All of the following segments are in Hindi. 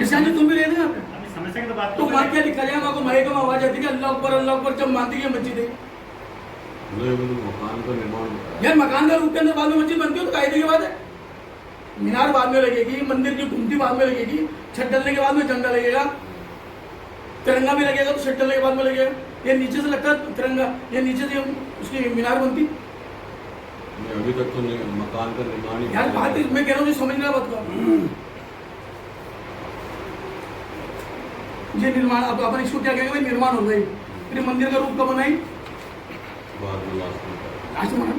परेशानी तुम भी ले लेना। अभी समस्या की तो बात तो वहाँ क्या लिखा जाएगा को माइक में आवाज आती है अल्लाह अकबर जब मानती है मस्जिद है मकान का निर्माण यार। मकान का रूप के अंदर बाद में मस्जिद बनती है तो कायदे की बात है। मीनार बाद में लगेगी, मंदिर की घुमटी बाद में लगेगी, छत डलने के बाद में झंडा लगेगा, तिरंगा भी लगेगा तो छत डलने के बाद में लगेगा। ये नीचे से लगता है तिरंगा, ये नीचे से उसकी मीनार बनती। अभी तक तो मकान का निर्माण ही यार बात मैं कह रहा हूँ समझना बात का। ये निर्माण अब अपन इसको क्या कहेंगे, निर्माण हो गई, फिर मंदिर का रूप कब बनाई, लास्ट में बना।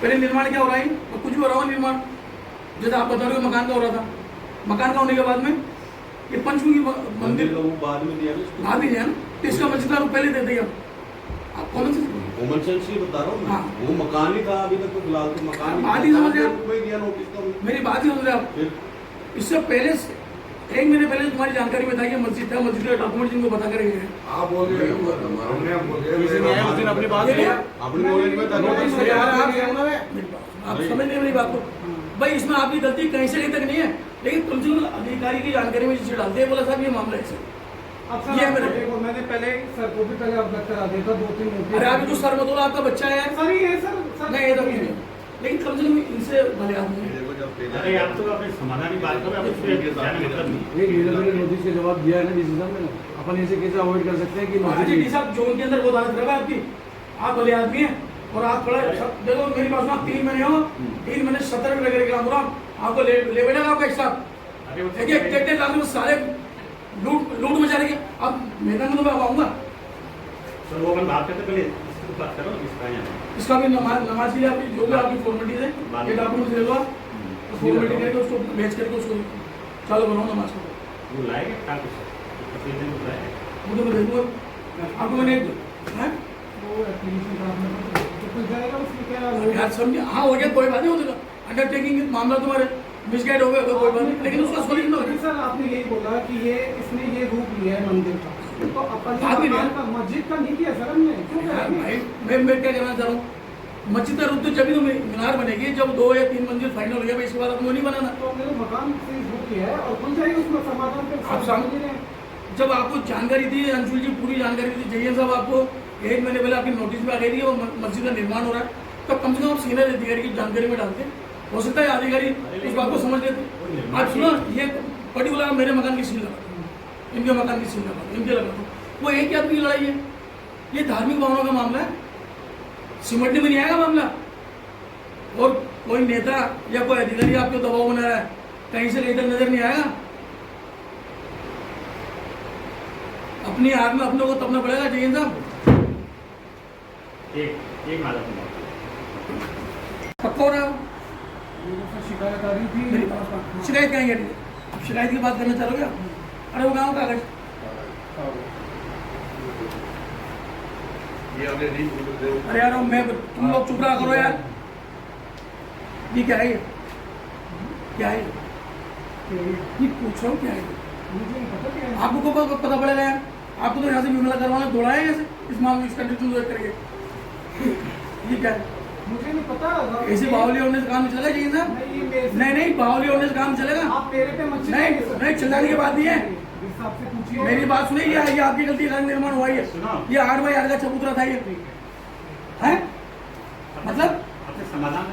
पहले निर्माण क्या हो रहा है, तो कुछ भी हो रहा हो निर्माण। जैसे आप बता रहे हो मकान का हो रहा था, मकान का होने के बाद में ये पंचमुखी मंदिर का वो बाद में दिया ना, बाद में दिया ना, तो इसका मस्जिद का रूप पहले दे दिया। आप कौन से कॉमन सेंस ही बता रहा हूँ। हाँ। वो मकान ही था अभी तक तो फिलहाल तो मकान बात ही समझ रहे कोई दिया नोटिस का मेरी बात ही समझ रहे आप। इससे पहले 1 महीने पहले तुम्हारी जानकारी में था कि मस्जिद था, मस्जिद का डॉक्यूमेंट जिनको बता कर गए आप बोल रहे हो अपनी बात अपनी नॉलेज में आप समझ नहीं मेरी बात को भाई। इसमें आपकी गलती कहीं से कहीं तक नहीं है, लेकिन कम से कम अधिकारी की जानकारी में जिसे डालते हैं बोला साहब ये मामला ऐसे ये मैंने पहले सर को भी पहले अवगत करा दिया था 2-3 नोटिस। अरे अभी तो सर मतलब आपका बच्चा है यार। सर ये है सर नहीं ये तो नहीं है, लेकिन कम से कम इनसे भले आदमी है। अरे आप तो अपने समाधान की बात करो, अब इसमें मतलब नहीं। ये नोटिस के जवाब दिया है ना डीसी साहब ने, अपन ऐसे कैसे अवॉइड कर सकते हैं कि डी साहब जोन के अंदर बहुत हालत खराब है आपकी। आप भले आदमी है और आप थोड़ा देखो मेरी पास में 3 महीने हो, 3 महीने 17 रुपये लेकर काम हो रहा आपको ले बैठेगा आपका हिसाब। देखिए 1.5 लाख में सारे लूट मचा देंगे। अब मैदान में तो मैं आऊँगा सर, वो अपन बात करते पहले इसकी बात करो इसका यहाँ इसका भी नमाज के लिए आपकी जो भी आपकी फॉर्मेलिटीज है ये डॉक्यूमेंट ले लो आप, फॉर्मेलिटी करके उसको भेज करके उसको चालू बनाओ नमाज को। वो लाएगा क्या कुछ वो तो मैं दे दूँगा आपको। मैंने यार समझे हाँ हो गया, कोई बात नहीं होगा। अंडरटेकिंग मामला तुम्हारे मिसगाइड हो गया कोई बात नहीं, लेकिन उसका सोल्यूशन होगा। सर आपने यही बोला कि ये इसने ये रूप लिया है मंदिर का, तो अपन मस्जिद का नहीं किया सर हमने। भाई मैं क्या कहना चाह रहा हूँ, मस्जिद का रूप तो जब भी तो मीनार बनेगी जब 2 या 3 मंजिल फाइनल हो गया, इसके बाद आपको नहीं बनाना। तो हमने मकान से रूप किया है और खुल जाएगी उसमें समाधान। आप सामने जब आपको जानकारी दी अंशुल जी, पूरी जानकारी दी जयन साहब आपको 1 महीने पहले आपकी नोटिस में आ गई थी वो मस्जिद का निर्माण हो रहा है, तब कम से कम आप सीनियर अधिकारी की जानकारी में डालते, हो सकता है अधिकारी उस बात को समझ लेते। आप सुनो ये पर्टिकुलर मेरे मकान की सील लगा, इनके मकान की सील लगा, इनके लगा दो, वो एक ही आदमी की लड़ाई है। ये धार्मिक भावनाओं का मामला है, सिमटने में नहीं आएगा मामला। और कोई नेता या कोई अधिकारी आपको दबाव बना रहा है, कहीं से लेकर नजर नहीं आएगा। अपनी हाथ में अपने को तपना पड़ेगा जयन साहब। एक मालूम पक्का हो रहा हो शिकायत आ रही थी मेरी बात। शिकायत कहेंगे शिकायत की बात करना चाहोगे आप? अरे वो गाँव कागज अरे यार मैं तुम लोग चुप रहा करो यार। ये क्या है, ये क्या है, ये पूछ रहा हूँ क्या है। आपको कब पता पड़ेगा यार? आपको तो यहाँ से विमला करवाना दौड़ाया ऐसे इस मामले इस कंडीशन करके। ये क्या है? मुझे नहीं पता। ऐसे बावली होने से काम चलेगा जी साहब? नहीं बावली होने से काम चलेगा? आप मेरे पे मत नहीं चिल्लाने की बात नहीं है। मेरी बात सुनिए, ये आपकी गलती का निर्माण हुआ है। ये 8 बाई 8 का चबूतरा था, ये है मतलब समाधान।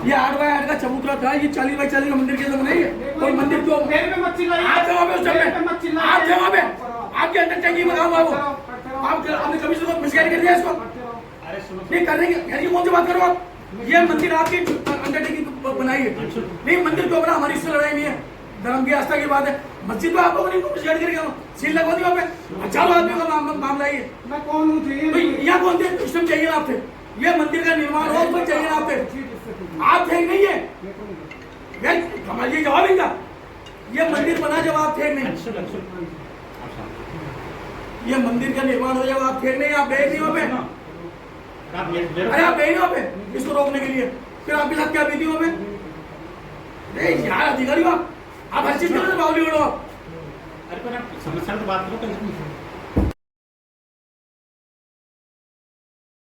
ये 8 बाई 8 का चबूतरा था, ये 40 बाई 40 का मंदिर कैसे बनाइए? कोई मंदिर क्यों? आप जवाब है उस टाइम, आप जवाब है आपके अंदर चाहिए मकाम बाबू। आपने कभी से मिसगाइड कर दिया इसको? नहीं करने की यार, ये कौन सी बात करो आप? ये मंदिर आपकी अंडरटेकिंग बनाई है, नहीं मंदिर क्यों बना? हमारी इससे लड़ाई नहीं है, धर्म की आस्था की बात है। मस्जिद में आप लोगों ने मिसगाइड करके सील लगवा दी वहाँ पे। 4 आदमियों का मामला है। मैं कौन हूँ? यहाँ कौन थे उस टाइम? चाहिए आप थे, ये मंदिर का निर्माण हो तो चाहिए आप थे, आप थे नहीं है यार। हमारे जवाब इनका, ये मंदिर बना जब आप थे नहीं, ये मंदिर का निर्माण हो जब आप थे नहीं, आप गए नहीं वहाँ पे। अरे आप गए वहाँ पे इसको रोकने के लिए, फिर आपके साथ क्या बीती वहाँ पे? यार अधिकारी आप हर चीज के लिए बावली उड़ो आप। अरे पर आप समस्या तो बात करो।